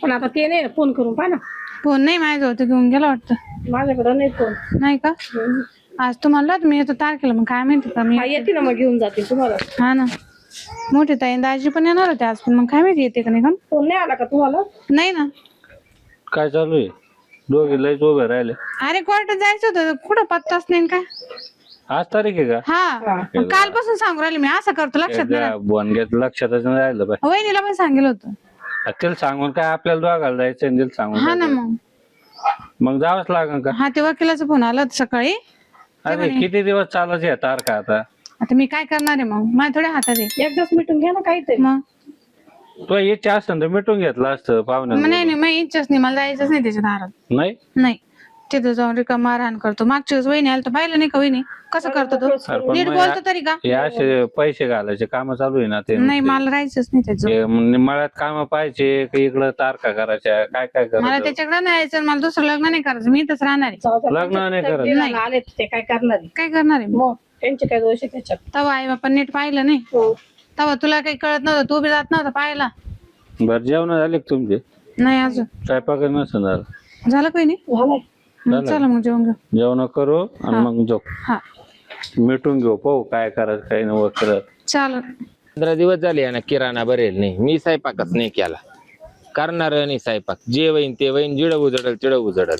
पण आता ते नाही फोन करून पहा ना. फोन नाही माझ्याजवळ, तो घेऊन गेला वाटतं. माझ्याकडे नाही फोन. नाही का? आज तुम्हाला मी येतो तारखेला, मग काय माहिती का मी येते ना, मग घेऊन जाते तुम्हाला. हा ना, मोठी ताई दाजी पण येणार होते आज, पण मग काय माहिती येते का नाही. का फोन नाही आला का तुम्हाला? नाही ना. काय चालू आहे? दोघे लयच उभे राहिले. अरे कोर्टात जायचं होतं, कुठं पत्ताच नाही काय. आज तारीख आहे का? हा, मग कालपासून सांगू राहिले मी, असं करतो लक्षात नाही. बोनग्यात लक्षातच नाही राहिलं बाई. वहिनीला पण सांगितलं होतं. त्याला सांगून काय आपल्याला दोघाला जायचं आणि तिला सांगून हा ना, मग जावंच लागेल का? हा, ते वकिलाचा फोन आला होता सकाळी. अरे किती दिवस चालायचे या तारखा आता? आता मी काय करणार आहे मग, माझ्या थोड्या हातात आहे. एकदाच मिटून घ्या ना काहीतरी. मग तो इच्छा असतं तर मिटून घेतलं असतं पाहुण्या. नाही नाही, माझी इच्छाच नाही, मला जायचंच नाही त्याच्या दारात. नाही नाही, तिथं जाऊन रिका मारहाण करतो. मागच्या वेळेस वहिनी आलं तर पाहिलं नाही का वहिनी कसं करतो तो, नीट बोलतो तरी का? हे असे पैसे घालायचे काम चालू आहे ना ते. नाही, मला राहायचंच नाही त्याचं. मळ्यात काम पाहिजे की इकडं तारखा करायच्या, काय काय मला करायचं? त्याच्याकडे नाही यायचं, मला दुसरं लग्न नाही करायचं, मी इथंच राहणार आहे. लग्न नाही करत. आले ते काय करणार आहे? काय करणार आहे मग त्यांचे काय दोष आहे त्याच्यात? तवा आई बापा नीट पाहिलं नाही, तवा तुला काही कळत नव्हतं, तू बी जात नव्हता पाहायला. बर जेवण झाले का तुमचे? नाही अजून. स्वयंपाक नसेल झालं. झालं काही नाही. झालंय. चला मग जेवण घेऊ. जेवण करू आणि मग जाऊ, हा मिटून घेऊ, पाहू काय करायचं काय नवं करत. चाल. 15 दिवस झाले ना किराणा भरेल नाही, मी स्वयंपाकच नाही केला, करणार नाही स्वयंपाक. जे वहीन ते वहीन, जिडं उजडल तिडं उजडल.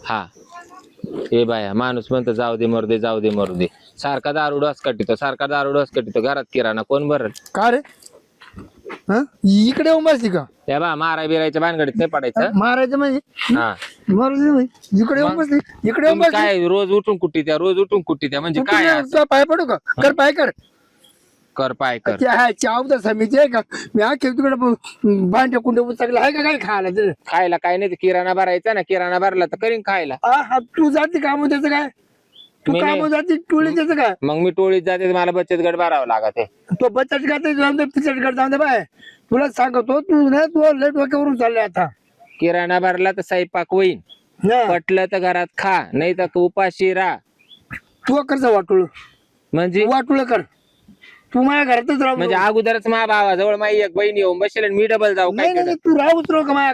हा, हे बाया माणूस म्हणतो जाऊ दे मरू दे, जाऊ दे मरू दे, सारखा दारू डोस कटितो, सारखा दारू डोस कटितो. घरात किराणा कोण भरल? का रे? इकडे उभारली का? त्या बा मारा बिरायच्या भानगडीत नाही पडायचं. मारायचं म्हणजे हा, इकडे येऊन बसली, इकडे येऊन तुम्ही बसली. काय रोज उठून कुट्टी त्या, रोज उठून कुट्टी त्या, म्हणजे काय असं? तुला पाय पडू का? कर पाय कर. कर पाय कर. ते आहे चावदा समिती आहे का? मी हा तिकडे भांडे कुंडे उचकले आहे का काय खायला ते? खायला काय नाही, ते किराणा भरायचा ना, किराणा भरला तर करीन खायला. हा, तू जाते काम त्याचं काय? तू मी नाही. काम जाते टोळी त्याचं काय? मग मी टोळीत जाते तर मला बचत गट भरावं लागत आहे. तो बचत गट जाऊन दे, पिचट गट जाऊन दे बाय. तुला सांगतो तू ना, तू लेट डोक्यावरून चालले आता. किराणा भरला तर स्वयंपाक होईन, हा. पटलं तर घरात खा, नाही तर उपाशी राहा. तू करचा वाटुळ म्हणजे वाटुळ कर. तू माझ्या घरातच राहू म्हणजे अगोदरच मा भावाजवळ माझी एक बहीण येऊन बसेल आणि मी डबल जाऊ काय नाही, तू राहूच नको माझ्या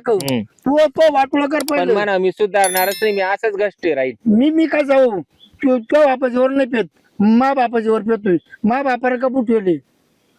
तू तो वाटुळ कर पण पहिले. म्हणा मी सुधारणारच नाही, मी असंच गष्टी राहील. मी काय जाऊ? तो बापाच्यावर नाही पेत, मा बापाच्यावर पेतोय. मा बापाला कपूर ठेवले,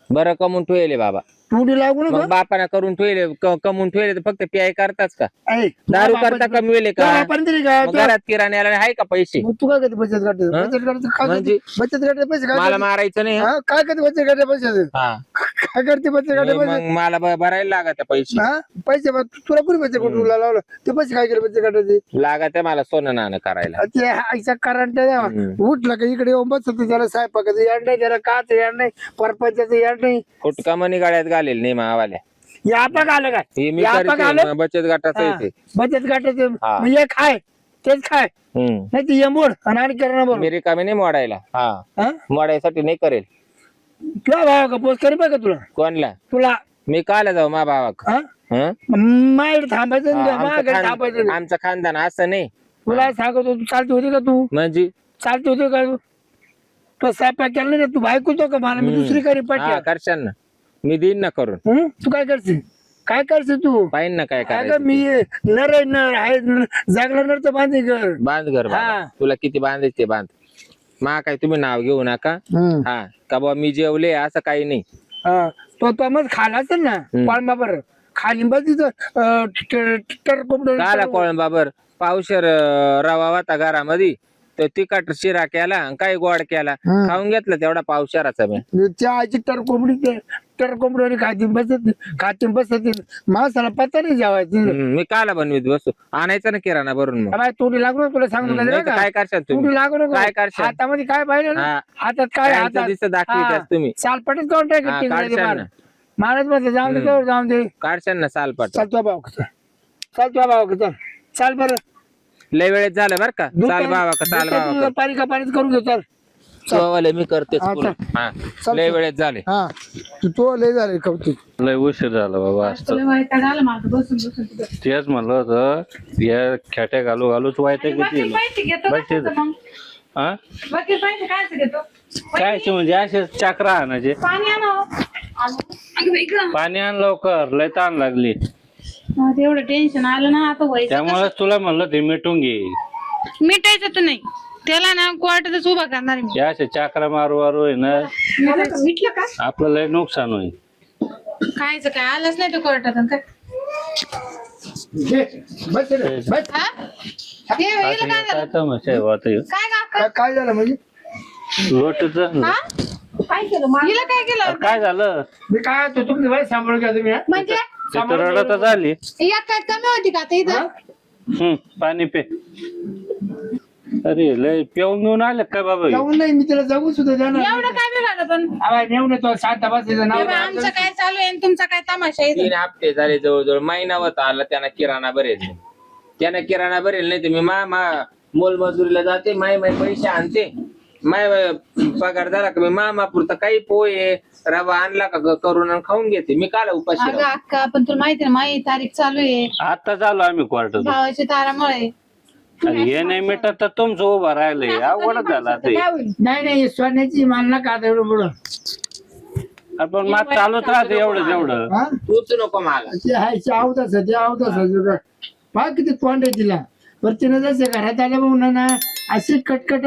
बरं कमवून ठेवले बाबा, पुढे लागू मग नका. बापाना करून ठेवले, कमवून ठेवले तर फक्त प्याय करताच का? ऐ, दारू मा करता बापाचं- कमविले तो का? बापाने दिली का? मग घरात किराण्याला आहे का पैसे? मग तू काय करते बचत गट? बचत गट काय म्हणजे? करते? बचत गट पैसे काय मला करते? मारायचं नाही हं? हा, काय करते बचत गट पैसे? हा, काय करते बचत गट पैसे? मग मला भरायला लागत पैसे. हा, पैसे तुला कोणी बचत गट लावलं? ते पैसे काय केले बचत गटाचे? लागत आहे मला सोनं नाणं करायला. ते आईचा करंट उठलं का इकडे येऊन बसत, त्याला स्वयंपाकाचं याड नाही, त्याला काच याड नाही, परपंचाचं याड नाही. कुटका मनी गाड्यात घालेल नाही मावाल्या. हे आता का आलं काय? हे मी हे आता करते, आलं? मग बचत गटाचं हा, येते. बचत गटाचे हा. मग हे खाय, तेच खाय, हम्म, नाही ते मोड आणि आणि करणं बरोबर. मी रिकामी नाही मोडायला. हा, हा? मोडायसाठी नाही करेल. तुला भावा का पोस्ट करी बघ तुला कोणला? तुला मी काला जाऊ मा भावाक? हा? हं? माझ्याकडे थांबायचं नाही, माझ्याकडे थांबायचं नाही. आमचं खानदान असं नाही. तुला सांगतो, तू चालती होती का? तू म्हणजे चालती होती का? तो स्वयंपाक केला नाही, तू बायकोच का? मला मी दुसरी करी हा, पटल्या. करशाल ना, मी देईन ना करून. तू काय करशील? काय करशील तू? पाहिन ना काय अगं करायचं. मी नर आहे, नर आहे, जागला नर तर बांधे कर. बांध घर बाबा. हा. तुला किती बांधायचे ते बांध. मा काय तुम्ही नाव घेऊ नका. हा, का बाबा मी जेवले असं काही नाही. तो मग खाला असेल ना पाळमा बरं खाली बस तिथं काला कोळंबाबर पावशर रवा होता घरामध्ये, तो तिखट शिरा केला आणि काही गोड केला, खाऊन घेतला तेवढा पावशराचा मी. त्या आईची टरकोंबडी खाती बसत माणसाला पत्ता नाही जेवायची. मी काला बनवीत बसू, आणायचं ना किराणा भरून मग. तोडी लागू नको, तुला सांगू नाही तर काय करशाल तुम्ही? तोडी लागू नको. काय करशाल? हातामध्ये काय पाहिजे ना? हा. हातात काय? हातात दिसत दाखवित्यास तुम्ही. सालपटच काढून हा, काढशाल ना. महाराज मध्ये जाऊन दे, तेवढं जाऊन दे. काढशाल ना सालपाट. चालतो भाऊ, चालतो भाऊ, चल चाल बरं. लय वेळेत झालं बर का. चाल बाबा का, चाल बाबा का. पाणी का पाणीच करून घे. चल चोवाले मी करतेच हा, पुढं. हा, लय वेळेत झाले. हा, तो लय झाले कौतुक. लय उशीर झाला बाबा आज तर. तुला वैताग आला माझं बसून बसून तिथं. तेच म्हणलं होतं, या खेट्या घालू घालूच वायते किती वकील पैसे घेतो बस का त्याचं मग? हा वकील पैसे काय घेतो? काय म्हणजे असे चक्रा आणायचे. पाणी आणा हो. अगं बाई गं. पाणी आण लवकर, लय ताण लागली. आता एवढं टेन्शन आलं ना आता व्हायचं त्यामुळेच तुला म्हणलं ते मिटून घे. मिटायचं तर नाही त्याला ना कोर्टातच उभा करणार आहे मी. या अशा चाकरा मारू मारू आहे ना मिटलं का? आपलं लय नुकसान होईल. खायचं काय आलंच नाही तो कोर्टात काय घे, बस रे, बस. हा? हे हिला काय झालं? काय तमाशा आहे बा आता ह्यो? काय काका? काय झालं म्हणजे लोटचं. हा? काय केलं मा हिला काय केलं काय झालं मी काय होतो तुमची बाई सांभाळून घ्या तुम्ही हा? म्हणजे तिथं रडतच आली. या काय कमी होती का आता इथं पाणी पे. अरे लय पिऊन घेऊन आले काय बाबा? जाऊन नाही मी तिला जगू सुद्धा देणार एवढं काय बिघाडलं पण आवाज नेऊन तो शांत बसायचं नाव तेव्हा आमचं काय चालू आहे आणि तुमचा काय तमाशा आहे 3 हप्ते झाले जवळजवळ महिना होत आला त्यांना किराणा भरेल नाही. त्यांना किराणा भरेल नाही तर मी मोलमजुरीला जाते माय पैसे आणते माय पगार झाला का मी मामापुरता काही पोहे रवा आणला का करून आणि खाऊन घेते. मी काला उपाशी अगं अक्का पण तुला माहिती ना माझी तारीख चालू आहे आता चालू आम्ही क्वार्टर. भावाची तारामुळे हे नाही मिटत तर तुमचं उभं राहिलंय अवघडच झाला ते. काय होईल? नाही सोन्याची मान नका आता एवढं बोल आपण मात चालूच राहते एवढं तेवढं. हा तूच नको मला. ते हायचे आवताच ते आवताच पहा किती तोंड आहे तिला बरं तिनं जसं घरात आल्या म्हणून ना अशी कटकट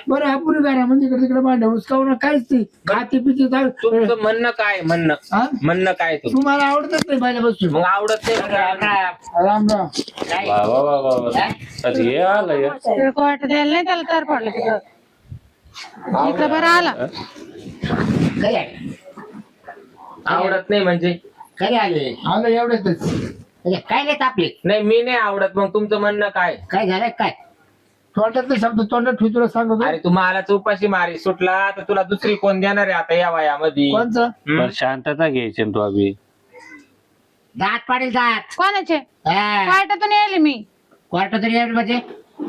बरं आपण घरामध्ये इकडे तिकडे भांडण उसकावून काहीच नाही खाते पिते तुमचं म्हणणं काय हा? म्हणणं काय तुमचं? तुम्हाला आवडतच नाही पाहिजे बसून मग आवडत नाही राम राम वा वा वा वा वा. आता हे आलं हे. कोर्ट द्यायला नाही त्याला तर पडलं तिथं इकडं बरं आला आवडत नाही म्हणजे खरे आले आलं एवढ्यातच काय नाही तापले नाही मी नाही आवडत. मग तुमचं म्हणणं काय? काय झालं काय तोंडातलं शब्द तोंडात ठेवू तुला सांगतो अरे तू मला उपाशी मारी सुटला तर तुला दुसरी कोण देणार आहे आता या वयामध्ये? कोणचं बरं शांतता घ्यायची ना तू अभि. दात पाडील दात कोणाचे कोर्टातून यायले मी क्वार्टर तरी एवढं म्हणजे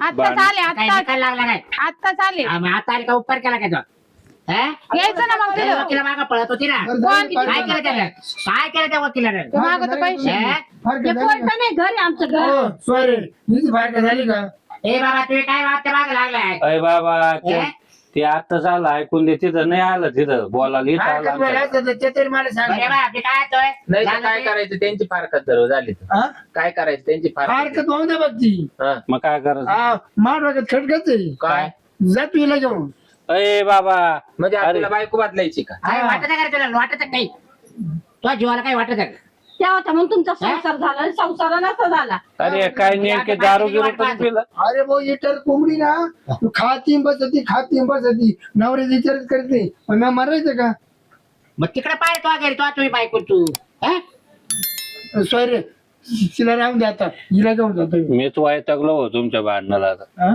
आत्ताच आले काय आत्ताच निकाल लागला काय आत्ताच आले आता आली का उपकार केला काय तो यायचं ना मग तिथं. वकिला मागा पळत होती ना काय केलं त्याला काय केलं त्या वकिलाने तो मागवतो पैसे हे कोर्ट नाही घर आहे आमचं घर. सॉरी हीच बाहेर झाली का ए बाबा तुम्ही काय वाटतं माग लागलाय अय बाबा ते आता झालं ऐकून दे. तिथं नाही आलं तिथं बोलायला इथं काय आलं करतो आमच्या. याचं ते तरी मला सांग बरे बा आपली काय होतोय? नाही तर झालं काय ते? करायचं त्यांची फारकत जरूर झाली तर. हा? काय करायचं त्यांची फारकत? हरकत होऊ दे बघ ती हा. मग काय करायचं? हा मार बघत खटकच आहे काय जा तू हिला घेऊन अय बाबा म्हणजे अरे. आपल्याला बायको बदलायची का? काय वाटत का रे तुला वाटत नाही तुझ्या जीवाला काय वाटत का त्या होता म्हणून तुमचा संसार झाला आणि संसार नसता झाला. अरे काय नेमके दारू गिरू तर पिलं. अरे भाऊ इतर कोंबडी ना तू खाती बसती नवऱ्याचा विचारच करत नाही मग मी मरायचं का मग तिकडे पाहिजे तो घरी तो तुम्ही बायको तू हा? सॉरी तिला राहून द्या आता हिला घेऊन जातो मी. मीच वैतागलो हो तुमच्या भांडणाला आता. हा?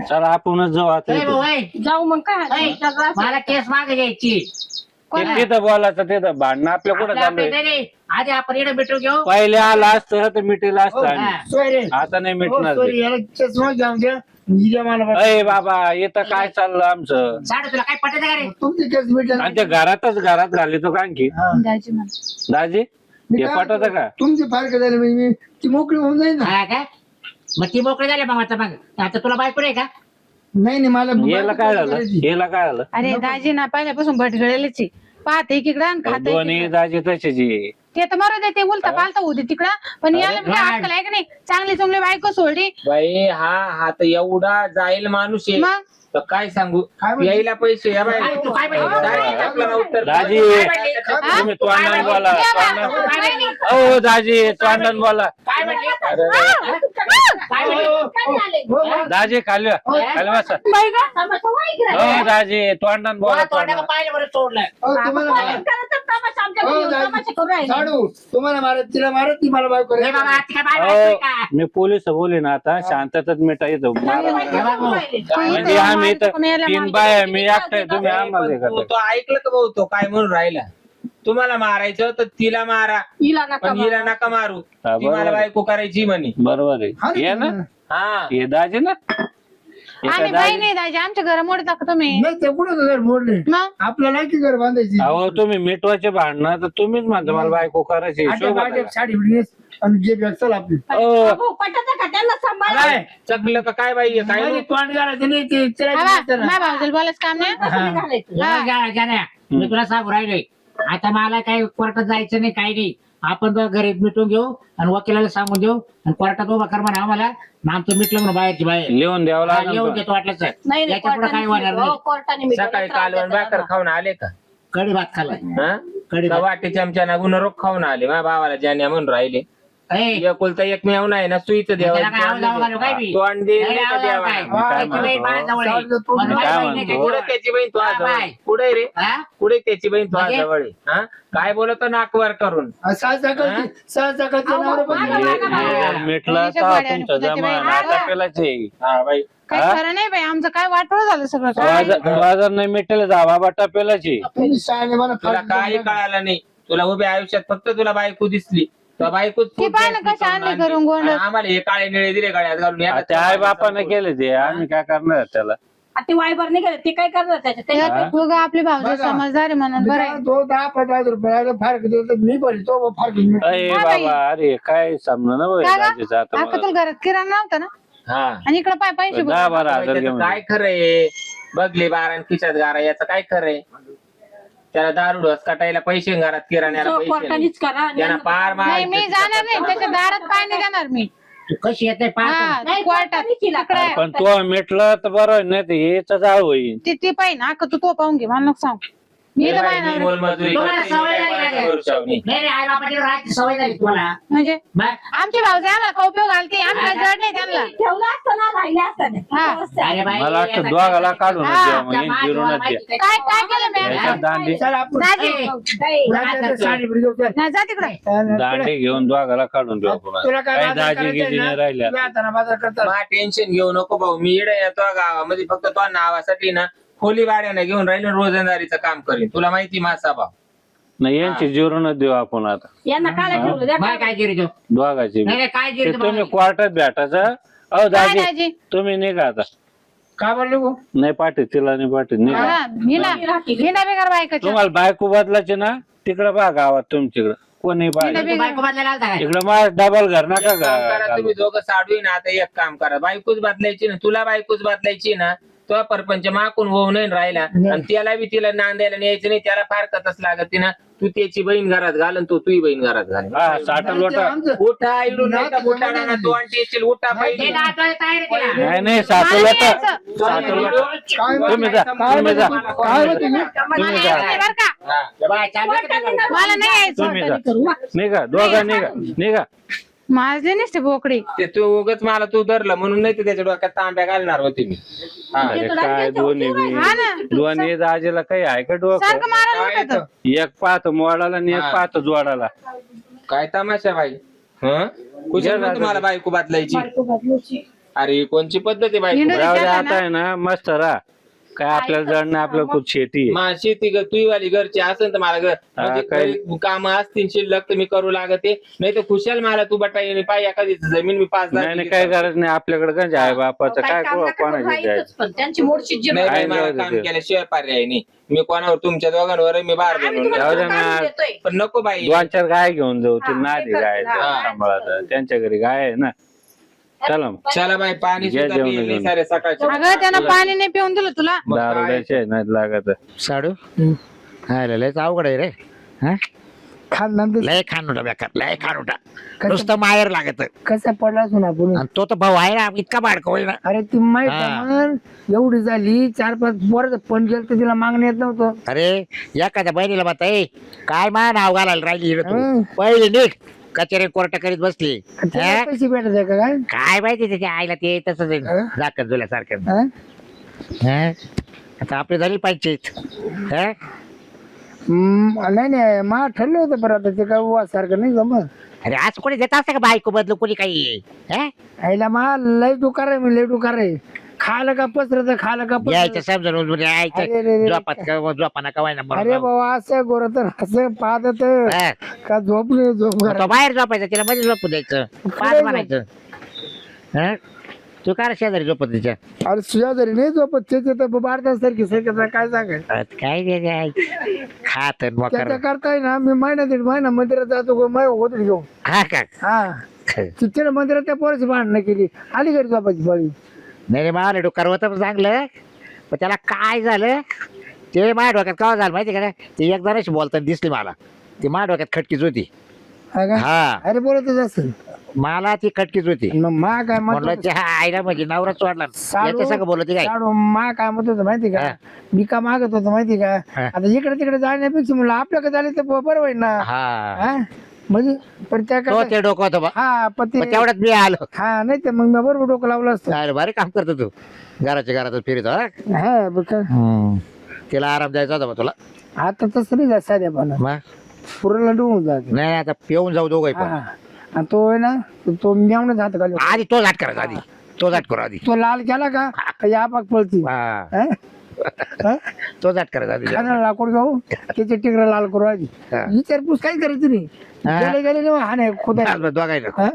चला आपणच जाऊ आता ए इथून. भाऊ, ए, जाऊ मग काय ए, मला केस मागे घ्यायची ते तिथं बोलायचं तिथं भांडणं आपल्या कुठं आपल्या- चालू आपल्या- नाही, आधी आपण इकडे भेटू घेऊ पहिले आला असतं तर मिटेल असतं हा. आम्ही. सॉरी आता नाही मिटणार सॉरी याला चष्मा जाऊन द्या हिला मला बघ. अय बाबा इथं काय चाललं आमचं? साडू तुला काय पटत का रे तुमची केस भेटेल आणि ते घरात घाली तो का आणखी दाजी म्हणा. दाजी मी हे काय पटत म्हणतो, का? तुमची फारकत झाली मी ती मोकळी होऊन जाईल ना हा काय मग ती मोकळी झाली मग आता तुला बायको नाही का नाही मला याला काय झालं याला काय झालं? अरे दाजी ना पहिल्यापासून भटगळलेच आहे. पाहते इकडं आणि खाते दोन्ही इकडं. दाजी तसेच आहे. ते तर मरू दे ते उलटा पालता होऊ दे तिकडं पण याला मी अक्कल आहे का नाही चांगली चांगली बायको सोडली बाई हा तर एवढा जाईल माणूस आहे मग तर काय सांगू काय म्हणते? यायला पैसे या बाई काय तू काय म्हणते? Direct आपल्याला उत्तर दाजी तुम्ही तोंडाने बोला हो दाजी तोंडाने बोला. काय म्हणली काय झाले? दाजी खाली खाली बसा. बाई गं, तमाशा वाईट राहिला. हो दाजी तोंडाने बोला तोंडाला तोंडाने. पाहिलं बरं सोडलं तुम्हाला वाईट करत तमाशा आमच्या घरी येऊन तमाशा करू राहिले. साडू तुम्हाला मारत तिला मारत ती मला बायको ए बाबा आता काय बायको हो का मी पोलीस बोले ना आता शांततेत मिटा येतो वाईट करू राहिले. म्हणजे आम्ही इथं 3 बाय मी एकटाय तुम्ही आम्हाला हे तो करताय. तो ऐकलं का भाऊ तो काय म्हणून राहिला? तुम्हाला मारायचं तर तिला मारा हिला नका पण हिला नका मारू. हा, ती मला बरोबर. बायको करायची म्हणे. बरोबर हा आहे ये ना हा ये दाजी ना आम्ही बाई नाही दाजी आमच्या घर मोडत का तुम्ही नाही ते कुठं घर मोडले मग आपल्याला की घर बांधायची अहो तुम्ही मिटवाचे भांडणं तर तुम्हीच म्हणता मला बायको करायची आता शोभा माझ्या त्याला. साडी बिडनेस आणि जे बॅग चल आपली अहो, हो, पटाचं का त्यांना सांभाळा. काय? चकलं का काय बाई काय नाही, तोंड घालायचं नाही ते चिरायचं हा नाही त्याला. माझ्या भाऊजीला बोलायचं काम नाही कसं नाही घालायचं. जाण्या मी तुला सांगू राहिले आता मला काही कोर्टात जायचं नाही काही नाही. आपण तर घरी मिटून घेऊ आणि वकिलाला सांगून देऊ आणि कोर्टात उभा कर म्हणा आम्हाला. आमचं मिटलं म्हणून बाहेरची बाहेर लिहून द्यावं लागेल येऊन पण. घेतो वाटलं सर. नाही याच्या पुढे काही होणार नाही. कोर्टाने मिटवलं, सकाळी त्रास कालवण देतात भाकर मला. खाऊन आले का? कडी भात खाल्लाय. हा? कडी का भात. वाटी चमच्याना गुन्हा खाऊन आले माझ्या भावाला ज्याने म्हणून राहिले. ए, एकुलता एक मेव नाही ना सुईचं त्याला काय आवाज लावा घालू काय मी? तो अंडे नाही, आवाज लावा काय? काय त्याची बहीण माझ्याजवळ आहे. म्हणतो? म्हणून काय माझी बहीण म्हणतो? नाही कुठे त्याची. त्याची बहीण तो हा, जवळ बाय. कुठे रे हा? कुठे त्याची बहीण तो म्हणजे? जवळ हा? काय बोलतो नाकवर करून सकाळचं नाव मिटला त्याच्या तर गाड्या तुमचा त्याच्या जमा बाई- आता पेलाचे हा बाई काही हा? खरं नाही बाई, आमचं काय वाटोळ झालं सगळं काय. बाजार नाही मिटेल जावा बाटा पेलाची. तुला काही कळालं नाही. तुला उभ्या आयुष्यात फक्त तुला बायको दिसली. तुला बायकोच ती पाय ना कशी आणली घरून गोंड. आम्हाला हे काळे निळे दिले गळ्यात घालून या ते आई बापाने केले ते आम्ही काय करणार त्याला. आता ते वायबर नाही गेले ते काय करतात त्याच्यात तू गा आपली भावजी समजदार आहे म्हणून बरं आहे. तो 10-15 रुपयाला फारक देतो मी पण तो फारक अरे हा बाई. बाबा अरे काय समजा ना काय गा? राजेचं आता अक्का मला. तुला घरात किराणा नव्हता ना हा आणि इकडे पाय पैसे भरून. 10-12 घेऊन काय खरंय बघले बारा खिशात गारा याचं काय खरंय? त्याला दारू ढोस काटायला पैसे घरात किराण्याला पैसे नाही. कोर्टानेच करा आणि त्यांना पार नाही मी जाणार नाही त्याच्या दारात पाय नाही जाणार मी. तू कशी येते पाहतो. हा, नाही, कोर्टात कोर्टाने केला. तिकडे पण तो मिटलं तर बरं नाही तर हेच जाळ होईल. ती पाहिजे अक्का तू पाहून घे मला नको सांग. मी तर बाई, मी पाहणार मोलमजुरी तुम्हाला करते, सवय मी नाही काय लागली. करू शकणे. नाही रे आई बापाची राहायची सवय झाली तुम्हाला. म्हणजे बरं. आमची भावजी आम्हाला का उपयोग घालते आम्ही काय जड नाही त्यांना. ठेवलं असतं ना राहिले असतं हा. ना. अरे बाई, मला वाटतं आता दोघाला काय- काढून हा, द्या त्या म्हणजे माझ्या जिरूनच द्या. माहिती काय काय केलं मी याच्यात दांडी चल आपण दाजी ए, साडी बिडी घेऊ, चल. नाही जा तिकडे. दांडी घेऊन दोघाला काढून देऊ आपण. तुला काय काही बाजार दाजी करायचंय गिजी ना? नाही राहिल्या. तुला हाताने बाजार करतात. मा टेन्शन घेऊ नको भाऊ. मी इकडे येतो गावामध्ये फक्त तो नावासाठी ना खोली भाड्याने घेऊन राहिलो रोजंदारीचं काम करीन. तुला माहिती माझा भाव. नाही यांची जिरूनच देऊ आपण आता यांना काय ठेवलं द्या बाय काय गिरी तू? दोघाची नाही नाही, काय ते गिरी तुम्ही क्वार्टर भेटायचं. अहो काय दाजी दाजी तुम्ही निघा आता. का बरं नको? नाही पाठीत तिला नाही पाठीत निघा. हा, हिना बेकार बायकाच्या तुम्हाला बायको बदलायची ना तिकडे बा गावात तुमच्याकडे कोणी बाय तू बायको बदलायला आलता काय? इकडे माझ डबल घर नका एक काम करा तुम्ही दोघं साडू ना. आता एक काम करा बायकोच बदलायची ना. तुला बायकोच बदलायची ना. तो परपंच माकून होऊ नाही राहिला आणि त्याला बी तिला नांदायला न्यायचं नाही. त्याला फार कथच लागत ना. तू त्याची बहीण घरात घाल आणि तो तुझी बहीण घरात घाल. हा साठा लोटा. आमचं- उठा इडून नाही का बुटाडा ना. तो आणटी येशील उठा ते पहिली. नाचवायला तयार आहे तिला. नाही नाही साठा मला लोटा. यायचं. साठा लोटा. काय तुम्ही जा काय तुम्ही जा म्हणते? काय म्हणते मी? मला तुम्ही जा यायचंय बरं का. हा. ते बाय, चालू आहे का तुझं? मला नाही यायचं. तुम्ही जा निघा दोघं निघा निघा. माझे नसते बोकडी. ते तू उगच मला तू धरलं म्हणून नाही तर त्याच्या डोक्यात तांब्या घालणार होती मी. हा. अरे काय दोन्ही हा ना. दोन्ही दाजीला काही आहे का डोकं? सारखं मारायला काय उठत. एक पाहतो मोडाला आणि एक हा. पाहतो जोडाला. काय तमाशा बाई. हं? कुठे म्हणतो मला बायको बदलायची? अरे ही कोणची पद्धत आहे बायको? हिंडू- जाऊ दे आता आहे ना मस्त राहा. काय आपल्याला जड नाही आपल्याला खूप शेती आहे. मा शेती तुही वाली घरची असेल तर मला काय? काम असतील शिल्लक तर मी करू लागते. नाही तर खुशाल मला तू बटाई पाय एखादी जमीन मी 5 नाही नाही काही गरज नाही आपल्याकडे काय आहे बापाचं काय कोणाची द्यायचं. पण त्यांची मोडशी जी नाही बाई, काय मला जाऊ दे काम ते. केल्याशिवाय पर्याय नाही. मी कोणावर तुमच्या दोघांवर मी बाहेर आम्ही बनवून तुम्हाला जाऊ दे ना. काढून देतोय. पण नको बाई. 2-4 गाय घेऊन जाऊ ते हा, नादी ते गाय कर- हा. सांभाळायचं त्यांच्या घरी गाय आहे ना. चला मग. चला बाई पाणी घ्या सुद्धा जेवण पिले घेऊन. सारे सकाळचे. अगं त्यानं पाणी नाही पिऊन दिलं तुला. मग काय? दारुड्याचे नाही लागत. साडू हा लयच अवघड आहे रे. हा खान नंतर लय खानोटा बेकार लय खानोटा नुसतं माहेर लागत कसा पडला असो आपण. आणि तो तर भाऊ आहे ना इतका बाडका होईल ना. अरे ती माहित हा. आहे ना, एवढी झाली 4-5 पोरं पण गेलं तर तिला मागणी येत नव्हतं. अरे एखाद्या बहिणीला म्हणता ए काय मा नाव घालायला राहिली रे हं. तू पहिले नीट कचेरी कोर्ट करीत बसली. तिला हा? पैसे भेटत आहे का काय? काय माहिती त्याच्या आईला ते तसंच आहे. हं? झाकत जुल्यासारखं. हा? हा? आता आपली झाली पाहिजेत. हा? नाही मा ठरलं होतं पण आता ते काय सारखं नाही जमत. अरे आज कोणी देत असतं का बायको बदलू कोणी काही. हा? आईला मा लय डुकार आहे मी लय डुकार आहे. खायला का पसरत खायला का यायचं पसरत. समजून उजून अरे रे यायचं रे. झोपाना कवाय ना अरे बाबा असं गोर तर असं पाहत का झोप नाही झोप तो बाहेर झोपायचं तिला मध्ये झोपू द्यायचं पाच म्हणायचं. हा? तू काय शेजारी झोपत तिच्या अरे तुझ्या जरी नाही झोपत त्याचे तर भारतात सारखी सारखं काय सांगाय काय खात मकर त्याच्या करताय ना मी महिना दीड महिना मंदिरात जातो माय होत घेऊन. हा का हा तिथे मंदिरात त्या पोराची भांडणं केली आली घरी झोपायची बळी. नाही रे मला डोकार होतं पण चांगलं पण त्याला काय झालं ते माझ्या डोक्यात काय झालं माहिती का रे? ते एक जणाशी बोलताना दिसली मला. ती माझ्या डोक्यात खटकीच होती. हा का? हा अरे बोलतच असेल मला ती खटकीच होती. मग मा काय म्हणलं म्हणतो त्या आईला म्हणजे नवराच वाढला याच्या सगळं बोलत काय. मा काय म्हणत होतं माहिती का? हा. मी का मागत होतो माहिती का? हा. आता इकडे तिकडे जाण्यापेक्षा म्हणलं आपल्याकडे झाले तर बरं होईल ना. हा हा? म्हणजे पण त्या तो ते डोकं होतं बा. हा पण ते पण तेवढ्यात मी आलो. हा नाही तर मग मी बरोबर डोकं लावलं असतं. अरे भारी काम करतो तू घराच्या घरातच फिरतो. हा? हा बघ का? तिला आराम द्यायचा होता बा तुला. आता तसं नाही जात साध्या पाना मग पुराला डुबून जात. नाही आता पिऊन जाऊ दोघं पण. हा आणि तो आहे ना तो मेवणच हात घालू. आधी तो झाट करायचा आधी. तो झाट करू आधी. तो लाल केला का या पाक पळती. हा हा? हा? तो झाट करायचा आधी. खाण्याला लाकूड घेऊ त्याचे टिकडे लाल करू आधी. हा. विचारपूस काही करायची नाही. हा. गेले गेले नाही हा नाही खुदा दोघायला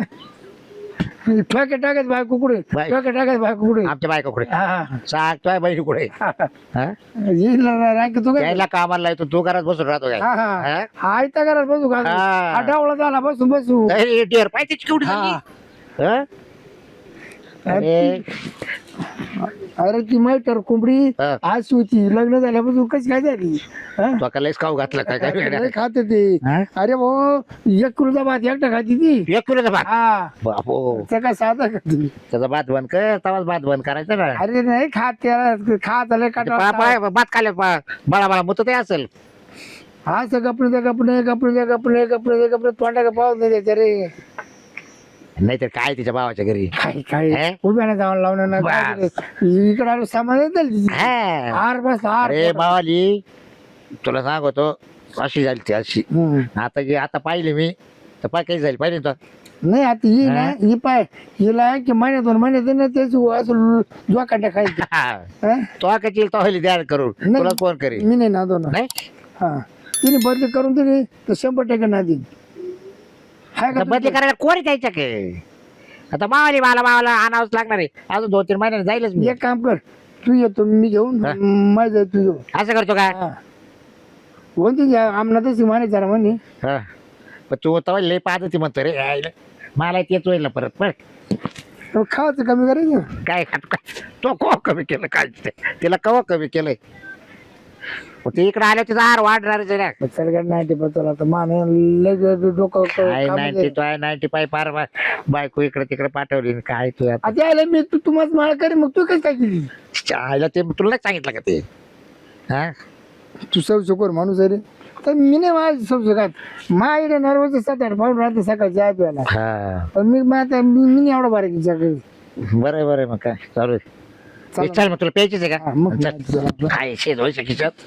ठोके टाकत बाय कुकडे बाय. ठोके टाकत बाय कुकडे. आमच्या बायका कुठे हा सांगतोय बहिणी कुठे हा? येईल रांग तू काय यायला कामाला येतो तू घरात बसून राहतो काय हा हा हा? हा आयता घरात बसू का हा. आठवडा झाला बसू बसू. अरे डिअर पाहिजे केवढी झाली हा? अरे अरे ती मैटर कोंबडी हा. आज होती लग्न झाल्यापासून कशी काय झाली हा? तो का लयच खाऊ घातला काय काय लय खाते ते हा? अरे भाऊ 1 किलोचा भात एकटा खाती ती. एक किलोचा भात हा बापो त्या काय साधा खाती. त्याचा भात बंद कर तवाच भात बंद करायचा ना अरे नाही खात त्याला खात आले काटा भात खाल्ले बाळा बाळा मग ते असेल हा गपणे गपणे गपणे गपणे गपणे गपणे तोंडा का पाहून नाही द्यायचं रे. नाहीतर काय तिच्या भावाच्या घरी काय काय हे? उभ्याने जाऊन लावणं ना काय बस. ते. इकडे आलो सामान येतं हा. हार बस हार. अरे मावाली तुला सांगतो अशी झाली ती अशी आता पाहिली मी तर पाय काही झाली पाहिजे तर नाही आता ही ना ही पाय हिला की महिन्या 2 महिन्यात ना त्याची असं जोकाट्या खायची. हा? तो कशी तो हली द्या करून नाही. तुला कोण करी मी नाही नादो ना. नाही हा तिने बदली करून दिली तर 100% नादी. हाय का आता बदली करायला कोणी द्यायच्या के आता मावाला आणावंच लागणार आहे अजून 2-3 महिन्याने जाईलच मी. एक काम कर तू येतो मी घेऊन माझं तू घेऊन असं करतो का कोणती आमना तशी माने जरा म्हणे. हा. पण तू तवा लय पाहत होती म्हणतो रे यायला. मला तेच होईल ना परत पण तो खावाचं कमी करायचं. काय तो कवा कमी केलं काय ते? तिला कवा कमी केलंय ते इकडे आल्या तिचा हार वाढणार चलगड 90 पतला तर मान डोकं काय 90 तो आहे 95 पार बायको इकडे तिकडे पाठवली आणि काय तू आता आता आलं मी तू तुम्हाला मला करे मग तू काय केली. आयला ते तुला नाही सांगितलं का ते हा तू सवशोकर माणूस आहे रे. तर मी नाही माझ सवशोकात माझ्या नर्वस 7-8 पाऊन राहते सकाळी चहा प्यायला. हा पण मी आता मी नाही एवढा बारीक विचार बरं मग काय चालू आहे. चल मग तुला प्यायचीच आहे का मग चल. काय शेज व्हायचं खिशात